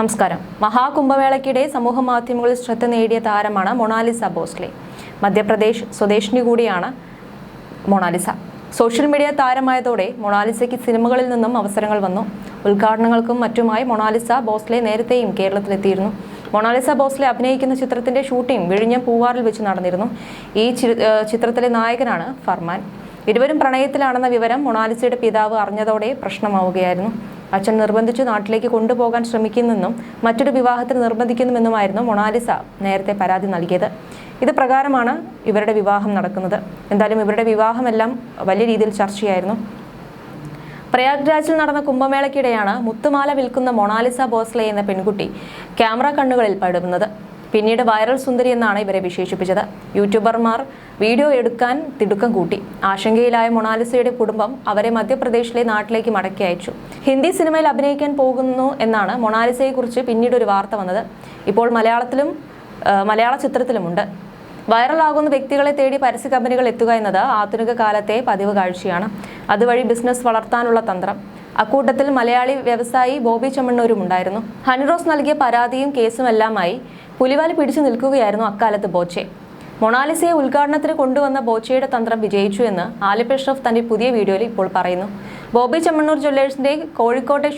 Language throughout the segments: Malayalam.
നമസ്കാരം. മഹാകുംഭമേളയ്ക്കിടെ സമൂഹമാധ്യമങ്ങളിൽ ശ്രദ്ധ നേടിയ താരമാണ് മൊണാലിസ ബോസ്ലെ. മധ്യപ്രദേശ് സ്വദേശിനി കൂടിയാണ് മൊണാലിസ. സോഷ്യൽ മീഡിയ താരമായതോടെ മൊണാലിസയ്ക്ക് സിനിമകളിൽ നിന്നും അവസരങ്ങൾ വന്നു. ഉദ്ഘാടനങ്ങൾക്കും മറ്റുമായി മൊണാലിസ ബോസ്ലെ നേരത്തെയും കേരളത്തിലെത്തിയിരുന്നു. മൊണാലിസ ബോസ്ലെ അഭിനയിക്കുന്ന ചിത്രത്തിന്റെ ഷൂട്ടിംഗ് വിഴിഞ്ഞം പൂവാറിൽ വെച്ച് നടന്നിരുന്നു. ഈ ചിത്രത്തിലെ നായകനാണ് ഫർമാൻ. ഇരുവരും പ്രണയത്തിലാണെന്ന വിവരം മൊണാലിസയുടെ പിതാവ് അറിഞ്ഞതോടെ പ്രശ്നമാവുകയായിരുന്നു. അച്ഛൻ നിർബന്ധിച്ച് നാട്ടിലേക്ക് കൊണ്ടുപോകാൻ ശ്രമിക്കുന്നെന്നും മറ്റൊരു വിവാഹത്തിന് നിർബന്ധിക്കുന്നുമെന്നുമായിരുന്നു മൊണാലിസ നേരത്തെ പരാതി നൽകിയത്. ഇത് പ്രകാരമാണ് ഇവരുടെ വിവാഹം നടക്കുന്നത്. എന്തായാലും ഇവരുടെ വിവാഹമെല്ലാം വലിയ രീതിയിൽ ചർച്ചയായിരുന്നു. പ്രയാഗ്രാജിൽ നടന്ന കുംഭമേളയ്ക്കിടെയാണ് മുത്തുമാല വിൽക്കുന്ന മൊണാലിസ ബോസ്ലെ എന്ന പെൺകുട്ടി ക്യാമറ കണ്ണുകളിൽ പടുന്നത്. പിന്നീട് വൈറൽ സുന്ദരി എന്നാണ് ഇവരെ വിശേഷിപ്പിച്ചത്. യൂട്യൂബർമാർ വീഡിയോ എടുക്കാൻ തിടുക്കം കൂട്ടി. ആശങ്കയിലായ മൊണാലിസയുടെ കുടുംബം അവരെ മധ്യപ്രദേശിലെ നാട്ടിലേക്ക് മടക്കി അയച്ചു. ഹിന്ദി സിനിമയിൽ അഭിനയിക്കാൻ പോകുന്നു എന്നാണ് മൊണാലിസയെക്കുറിച്ച് പിന്നീട് ഒരു വാർത്ത വന്നത്. ഇപ്പോൾ മലയാള ചിത്രത്തിലുമുണ്ട്. വൈറലാകുന്ന വ്യക്തികളെ തേടി പരസ്യ കമ്പനികൾ എത്തുക എന്നത് ആധുനിക കാലത്തെ പതിവ് കാഴ്ചയാണ്. അതുവഴി ബിസിനസ് വളർത്താനുള്ള തന്ത്രം. അക്കൂട്ടത്തിൽ മലയാളി വ്യവസായി ബോബി ചെമ്മണ്ണൂരും ഉണ്ടായിരുന്നു. ഹനിറോസ് നൽകിയ പരാതിയും കേസുമെല്ലാമായി പുലിവാലി പിടിച്ചു നിൽക്കുകയായിരുന്നു അക്കാലത്ത് ബോച്ചെ. മൊണാലിസയെ ഉദ്ഘാടനത്തിന് കൊണ്ടുവന്ന ബോച്ചയുടെ തന്ത്രം വിജയിച്ചു എന്ന് ആലിപ് അഷ്റഫ് തന്റെ പുതിയ വീഡിയോയിൽ ഇപ്പോൾ പറയുന്നു. ബോബി ചെമ്മണ്ണൂർ ജ്വല്ലേഴ്സിന്റെ കോഴിക്കോട്ടെ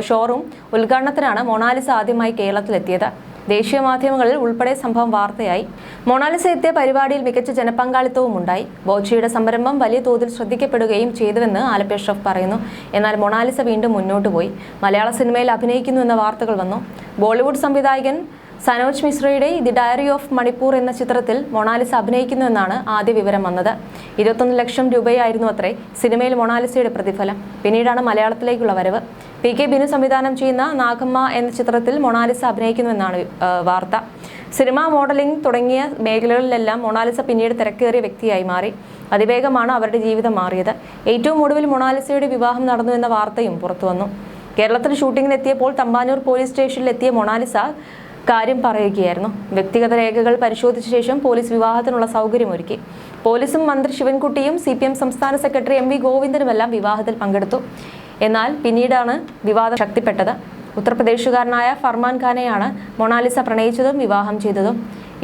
ഷോറൂം ഉദ്ഘാടനത്തിനാണ് മൊണാലിസ ആദ്യമായി കേരളത്തിലെത്തിയത്. ദേശീയ മാധ്യമങ്ങളിൽ ഉൾപ്പെടെ സംഭവം വാർത്തയായി. മൊണാലിസ എത്തിയ പരിപാടിയിൽ മികച്ച ജനപങ്കാളിത്തവും ഉണ്ടായി. ബോച്ചയുടെ സംരംഭം വലിയ തോതിൽ ശ്രദ്ധിക്കപ്പെടുകയും ചെയ്തുവെന്ന് ആലിപ് അഷ്റഫ് പറയുന്നു. എന്നാൽ മൊണാലിസ വീണ്ടും മുന്നോട്ട് പോയി. മലയാള സിനിമയിൽ അഭിനയിക്കുന്നു എന്ന വാർത്തകൾ വന്നു. ബോളിവുഡ് സംവിധായകൻ സനോജ് മിശ്രയുടെ ദി ഡയറി ഓഫ് മണിപ്പൂർ എന്ന ചിത്രത്തിൽ മൊണാലിസ അഭിനയിക്കുന്നുവെന്നാണ് ആദ്യ വിവരം വന്നത്. 21 ലക്ഷം രൂപയായിരുന്നു അത്രേ സിനിമയിൽ മൊണാലിസയുടെ പ്രതിഫലം. പിന്നീടാണ് മലയാളത്തിലേക്കുള്ള വരവ്. PK ബിനു സംവിധാനം ചെയ്യുന്ന നാഗമ്മ എന്ന ചിത്രത്തിൽ മൊണാലിസ അഭിനയിക്കുന്നുവെന്നാണ് വാർത്ത. സിനിമ, മോഡലിംഗ് തുടങ്ങിയ മേഖലകളിലെല്ലാം മൊണാലിസ പിന്നീട് തിരക്കേറിയ വ്യക്തിയായി മാറി. അതിവേഗമാണ് അവരുടെ ജീവിതം മാറിയത്. ഏറ്റവും ഒടുവിൽ മൊണാലിസയുടെ വിവാഹം നടന്നു എന്ന വാർത്തയും പുറത്തുവന്നു. കേരളത്തിൽ ഷൂട്ടിങ്ങിനെത്തിയപ്പോൾ തമ്പാനൂർ പോലീസ് സ്റ്റേഷനിലെത്തിയ മൊണാലിസ കാര്യം പറയുകയായിരുന്നു. വ്യക്തിഗത രേഖകൾ പരിശോധിച്ച ശേഷം പോലീസ് വിവാഹത്തിനുള്ള സൗകര്യമൊരുക്കി. പോലീസും മന്ത്രി ശിവൻകുട്ടിയും CPM സംസ്ഥാന സെക്രട്ടറി MV ഗോവിന്ദനുമെല്ലാം വിവാഹത്തിൽ പങ്കെടുത്തു. എന്നാൽ പിന്നീടാണ് വിവാദം ശക്തിപ്പെട്ടത്. ഉത്തർപ്രദേശുകാരനായ ഫർമാൻ ഖാനെയാണ് മൊണാലിസ പ്രണയിച്ചതും വിവാഹം ചെയ്തതും.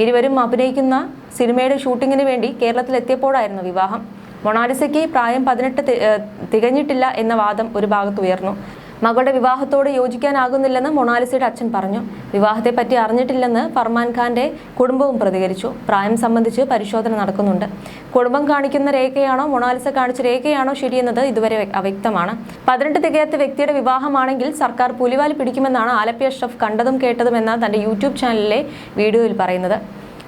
ഇരുവരും അഭിനയിക്കുന്ന സിനിമയുടെ ഷൂട്ടിങ്ങിന് വേണ്ടി കേരളത്തിലെത്തിയപ്പോഴായിരുന്നു വിവാഹം. മൊണാലിസയ്ക്ക് പ്രായം 18 തികഞ്ഞിട്ടില്ല എന്ന വാദം ഒരു ഭാഗത്ത് ഉയർന്നു. മകളുടെ വിവാഹത്തോട് യോജിക്കാനാകുന്നില്ലെന്ന് മൊണാലിസയുടെ അച്ഛൻ പറഞ്ഞു. വിവാഹത്തെപ്പറ്റി അറിഞ്ഞിട്ടില്ലെന്ന് ഫർമാൻ ഖാന്റെ കുടുംബവും പ്രതികരിച്ചു. പ്രായം സംബന്ധിച്ച് പരിശോധന നടക്കുന്നുണ്ട്. കുടുംബം കാണിക്കുന്ന രേഖയാണോ മൊണാലിസ കാണിച്ച രേഖയാണോ ശരിയെന്നത് ഇതുവരെ അവ്യക്തമാണ്. 18 തികയാത്ത വ്യക്തിയുടെ വിവാഹമാണെങ്കിൽ സർക്കാർ പുലിവാലി പിടിക്കുമെന്നാണ് ആലിപ് അഷ്റഫ് കണ്ടതും കേട്ടതും എന്ന തന്റെ യൂട്യൂബ് ചാനലിലെ വീഡിയോയിൽ പറയുന്നത്.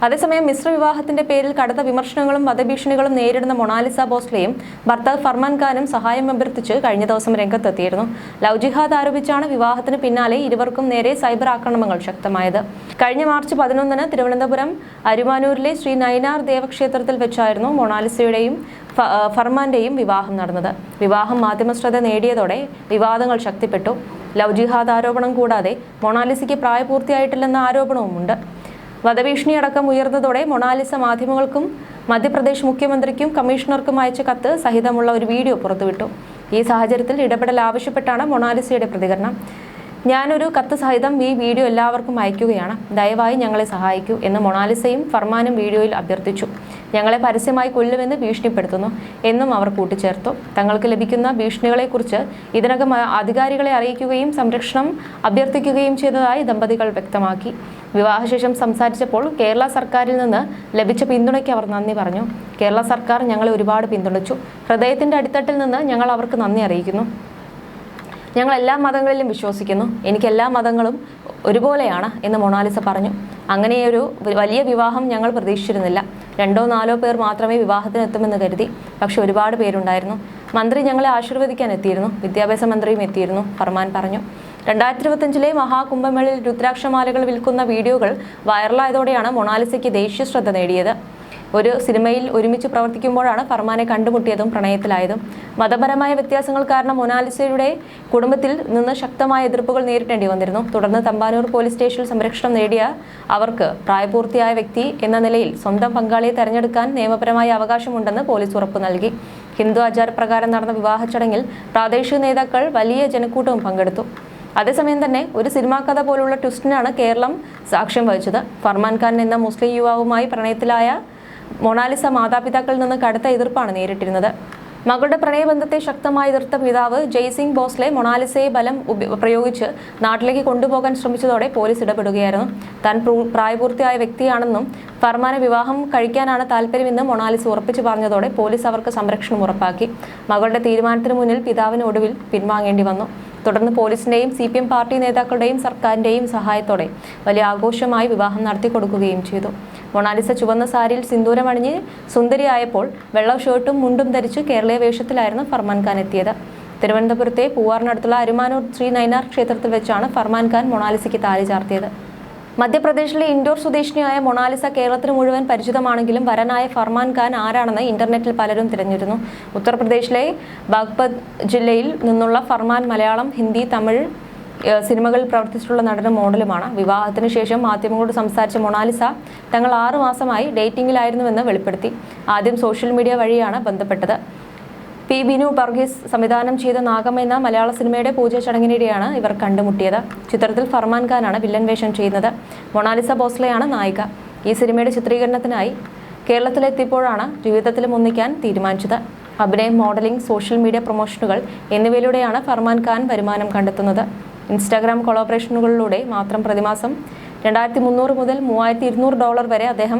അതേസമയം മിശ്ര വിവാഹത്തിന്റെ പേരിൽ കടുത്ത വിമർശനങ്ങളും വധഭീഷണികളും നേരിടുന്ന മൊണാലിസ ബോസ്ലെയും ഭർത്താവ് ഫർമാൻ ഖാനും സഹായം അഭ്യർത്ഥിച്ച് കഴിഞ്ഞ ദിവസം രംഗത്തെത്തിയിരുന്നു. ലവ് ജിഹാദ് ആരോപിച്ചാണ് വിവാഹത്തിന് പിന്നാലെ ഇരുവർക്കും നേരെ സൈബർ ആക്രമണങ്ങൾ ശക്തമായത്. കഴിഞ്ഞ മാർച്ച് 11-ന് തിരുവനന്തപുരം അരുമാനൂരിലെ ശ്രീ നൈനാർ ദേവക്ഷേത്രത്തിൽ വെച്ചായിരുന്നു മൊണാലിസയുടെയും ഫർമാന്റെയും വിവാഹം നടന്നത്. വിവാഹം മാധ്യമശ്രദ്ധ നേടിയതോടെ വിവാദങ്ങൾ ശക്തിപ്പെട്ടു. ലവ് ജിഹാദ് ആരോപണം കൂടാതെ മൊണാലിസയ്ക്ക് പ്രായപൂർത്തിയായിട്ടില്ലെന്ന ആരോപണവുമുണ്ട്. വധഭീഷണിയടക്കം ഉയർന്നതോടെ മൊണാലിസ മാധ്യമങ്ങൾക്കും മധ്യപ്രദേശ് മുഖ്യമന്ത്രിക്കും കമ്മീഷണർക്കും അയച്ച കത്ത് സഹിതമുള്ള ഒരു വീഡിയോ പുറത്തുവിട്ടു. ഈ സാഹചര്യത്തിൽ ഇടപെടൽ ആവശ്യപ്പെട്ടാണ് മൊണാലിസയുടെ പ്രതികരണം. ഞാനൊരു കത്ത് സഹിതം ഈ വീഡിയോ എല്ലാവർക്കും അയക്കുകയാണ്. ദയവായി ഞങ്ങളെ സഹായിക്കൂ എന്ന് മൊണാലിസയും ഫർമാനും വീഡിയോയിൽ അഭ്യർത്ഥിച്ചു. ഞങ്ങളെ പരസ്യമായി കൊല്ലുമെന്ന് ഭീഷണിപ്പെടുത്തുന്നു എന്നും അവർ കൂട്ടിച്ചേർത്തു. തങ്ങൾക്ക് ലഭിക്കുന്ന ഭീഷണികളെക്കുറിച്ച് ഇതിനകം അധികാരികളെ അറിയിക്കുകയും സംരക്ഷണം അഭ്യർത്ഥിക്കുകയും ചെയ്തതായി ദമ്പതികൾ വ്യക്തമാക്കി. വിവാഹശേഷം സംസാരിച്ചപ്പോൾ കേരള സർക്കാരിൽ നിന്ന് ലഭിച്ച പിന്തുണയ്ക്ക് അവർ നന്ദി പറഞ്ഞു. കേരള സർക്കാർ ഞങ്ങളെ ഒരുപാട് പിന്തുണച്ചു. ഹൃദയത്തിന്റെ അടിത്തട്ടിൽ നിന്ന് ഞങ്ങൾ അവർക്ക് നന്ദി അറിയിക്കുന്നു. ഞങ്ങൾ എല്ലാ മതങ്ങളിലും വിശ്വസിക്കുന്നു. എനിക്ക് എല്ലാ മതങ്ങളും ഒരുപോലെയാണ് എന്ന് മൊണാലിസ പറഞ്ഞു. അങ്ങനെയൊരു വലിയ വിവാഹം ഞങ്ങൾ പ്രതീക്ഷിച്ചിരുന്നില്ല. 2-4 പേർ മാത്രമേ വിവാഹത്തിന് എത്തുമെന്ന് കരുതി. പക്ഷെ ഒരുപാട് പേരുണ്ടായിരുന്നു. മന്ത്രി ഞങ്ങളെ ആശീർവദിക്കാൻ എത്തിയിരുന്നു. വിദ്യാഭ്യാസ മന്ത്രിയും എത്തിയിരുന്നു, ഫർമാൻ പറഞ്ഞു. 2025-ലെ മഹാകുംഭമേളയിൽ രുദ്രാക്ഷമാലകൾ വിൽക്കുന്ന വീഡിയോകൾ വൈറലായതോടെയാണ് മൊണാലിസയ്ക്ക് ദേശീയ ശ്രദ്ധ നേടിയത്. ഒരു സിനിമയിൽ ഒരുമിച്ച് പ്രവർത്തിക്കുമ്പോഴാണ് ഫർമാനെ കണ്ടുമുട്ടിയതും പ്രണയത്തിലായതും. മതപരമായ വ്യത്യാസങ്ങൾ കാരണം മൊണാലിസയുടെ കുടുംബത്തിൽ നിന്ന് ശക്തമായ എതിർപ്പുകൾ നേരിടേണ്ടി വന്നിരുന്നു. തുടർന്ന് തമ്പാനൂർ പോലീസ് സ്റ്റേഷനിൽ സംരക്ഷണം നേടിയ അവർക്ക് പ്രായപൂർത്തിയായ വ്യക്തി എന്ന നിലയിൽ സ്വന്തം പങ്കാളിയെ തെരഞ്ഞെടുക്കാൻ നിയമപരമായ അവകാശമുണ്ടെന്ന് പോലീസ് ഉറപ്പു നൽകി. ഹിന്ദു ആചാരപ്രകാരം നടന്ന വിവാഹ ചടങ്ങിൽ പ്രാദേശിക നേതാക്കൾ വലിയ ജനക്കൂട്ടവും പങ്കെടുത്തു. അതേസമയം തന്നെ ഒരു സിനിമാ കഥ പോലുള്ള ട്വിസ്റ്റിനാണ് കേരളം സാക്ഷ്യം വഹിച്ചത്. ഫർമാൻ ഖാൻ എന്ന മുസ്ലിം യുവാവുമായി പ്രണയത്തിലായ മൊണാലിസ മാതാപിതാക്കളിൽ നിന്ന് കടുത്ത എതിർപ്പാണ് നേരിട്ടിരുന്നത്. മകളുടെ പ്രണയബന്ധത്തെ ശക്തമായി എതിർത്ത പിതാവ് ജയ്സിംഗ് ഭോസ്ലെ മൊണാലിസയെ ബലം പ്രയോഗിച്ച് നാട്ടിലേക്ക് കൊണ്ടുപോകാൻ ശ്രമിച്ചതോടെ പോലീസ് ഇടപെടുകയായിരുന്നു. താൻ പ്രായപൂർത്തിയായ വ്യക്തിയാണെന്നും ഫർമാനെ വിവാഹം കഴിക്കാനാണ് താല്പര്യമെന്നും മൊണാലിസ ഉറപ്പിച്ചു പറഞ്ഞതോടെ പോലീസ് അവർക്ക് സംരക്ഷണം ഉറപ്പാക്കി. മകളുടെ തീരുമാനത്തിന് മുന്നിൽ പിതാവിന് ഒടുവിൽ പിൻവാങ്ങേണ്ടി വന്നു. തുടർന്ന് പോലീസിന്റെയും CPM പാർട്ടി നേതാക്കളുടെയും സർക്കാരിന്റെയും സഹായത്തോടെ വലിയ ആഘോഷമായി വിവാഹം നടത്തിക്കൊടുക്കുകയും ചെയ്തു. മൊണാലിസ ചുവന്ന സാരിയിൽ സിന്ദൂരമണിഞ്ഞ് സുന്ദരിയായപ്പോൾ വെള്ള ഷർട്ടും മുണ്ടും ധരിച്ച് കേരളീയ വേഷത്തിലായിരുന്നു ഫർമാൻ ഖാൻ എത്തിയത്. തിരുവനന്തപുരത്തെ പൂവാറിനടുത്തുള്ള അരുമാനൂർ ശ്രീ നൈനാർ ക്ഷേത്രത്തിൽ വെച്ചാണ് ഫർമാൻ ഖാൻ മൊണാലിസയ്ക്ക് താലി ചാർത്തിയത്. മധ്യപ്രദേശിലെ ഇൻഡോർ സ്വദേശിനിയായ മൊണാലിസ കേരളത്തിന് മുഴുവൻ പരിചിതമാണെങ്കിലും വരനായ ഫർമാൻ ഖാൻ ആരാണെന്ന് ഇന്റർനെറ്റിൽ പലരും തിരഞ്ഞിരുന്നു. ഉത്തർപ്രദേശിലെ ബാഗ്പത് ജില്ലയിൽ നിന്നുള്ള ഫർമാൻ മലയാളം, ഹിന്ദി, തമിഴ് സിനിമകളിൽ പ്രവർത്തിച്ചിട്ടുള്ള നടനും മോഡലുമാണ്. വിവാഹത്തിന് ശേഷം മാധ്യമങ്ങളോട് സംസാരിച്ച മൊണാലിസ തങ്ങൾ 6 മാസമായി ഡേറ്റിംഗിലായിരുന്നുവെന്ന് വെളിപ്പെടുത്തി. ആദ്യം സോഷ്യൽ മീഡിയ വഴിയാണ് ബന്ധപ്പെട്ടത്. P. ബിനു വർഗീസ് സംവിധാനം ചെയ്ത നാഗം എന്ന മലയാള സിനിമയുടെ പൂജ ചടങ്ങിനിടെയാണ് ഇവർ കണ്ടുമുട്ടിയത്. ചിത്രത്തിൽ ഫർമാൻ ഖാനാണ് വില്ലൻ വേഷം ചെയ്യുന്നത്. മൊണാലിസ ഭോസ്ലെയാണ് നായിക. ഈ സിനിമയുടെ ചിത്രീകരണത്തിനായി കേരളത്തിലെത്തിയപ്പോഴാണ് ജീവിതത്തിലും ഒന്നിക്കാൻ തീരുമാനിച്ചത്. അഭിനയം, മോഡലിംഗ്, സോഷ്യൽ മീഡിയ പ്രൊമോഷനുകൾ എന്നിവയിലൂടെയാണ് ഫർമാൻ ഖാൻ വരുമാനം കണ്ടെത്തുന്നത്. ഇൻസ്റ്റാഗ്രാം കൊളാബറേഷനുകളിലൂടെ മാത്രം പ്രതിമാസം $2,300 മുതൽ $3,200 വരെ അദ്ദേഹം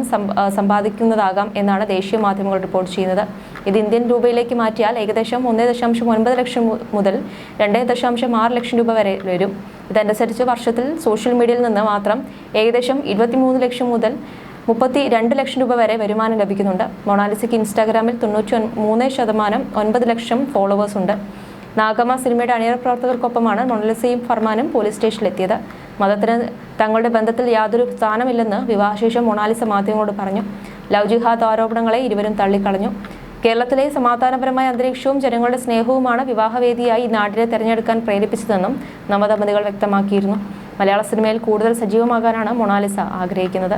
സമ്പാദിക്കുന്നതാകാം എന്നാണ് ദേശീയ മാധ്യമങ്ങൾ റിപ്പോർട്ട് ചെയ്യുന്നത്. ഇത് ഇന്ത്യൻ രൂപയിലേക്ക് മാറ്റിയാൽ ഏകദേശം 1.9 ലക്ഷം മുതൽ 2.6 ലക്ഷം രൂപ വരെ വരും. ഇതനുസരിച്ച് വർഷത്തിൽ സോഷ്യൽ മീഡിയയിൽ നിന്ന് മാത്രം ഏകദേശം 23 ലക്ഷം മുതൽ 32 ലക്ഷം രൂപ വരെ വരുമാനം ലഭിക്കുന്നുണ്ട്. മൊണാലിസയ്ക്ക് ഇൻസ്റ്റാഗ്രാമിൽ 93% 9 ലക്ഷം ഫോളോവേഴ്സ് ഉണ്ട്. നാഗമ സിനിമയുടെ അണിയറ പ്രവർത്തകർക്കൊപ്പമാണ് മൊണാലിസയും ഫർമാനും പോലീസ് സ്റ്റേഷനിലെത്തിയത്. മതത്തിന് തങ്ങളുടെ ബന്ധത്തിൽ യാതൊരു സ്ഥാനമില്ലെന്ന് വിവാഹശേഷം മൊണാലിസ മാധ്യമങ്ങളോട് പറഞ്ഞു. ലവ് ജിഹാദ് ആരോപണങ്ങളെ ഇരുവരും തള്ളിക്കളഞ്ഞു. കേരളത്തിലെ സമാധാനപരമായ അന്തരീക്ഷവും ജനങ്ങളുടെ സ്നേഹവുമാണ് വിവാഹവേദിയായി ഈ നാടിനെ തെരഞ്ഞെടുക്കാൻ പ്രേരിപ്പിച്ചതെന്നും നവദമ്പതികൾ വ്യക്തമാക്കിയിരുന്നു. മലയാള സിനിമയിൽ കൂടുതൽ സജീവമാകാനാണ് മൊണാലിസ ആഗ്രഹിക്കുന്നത്.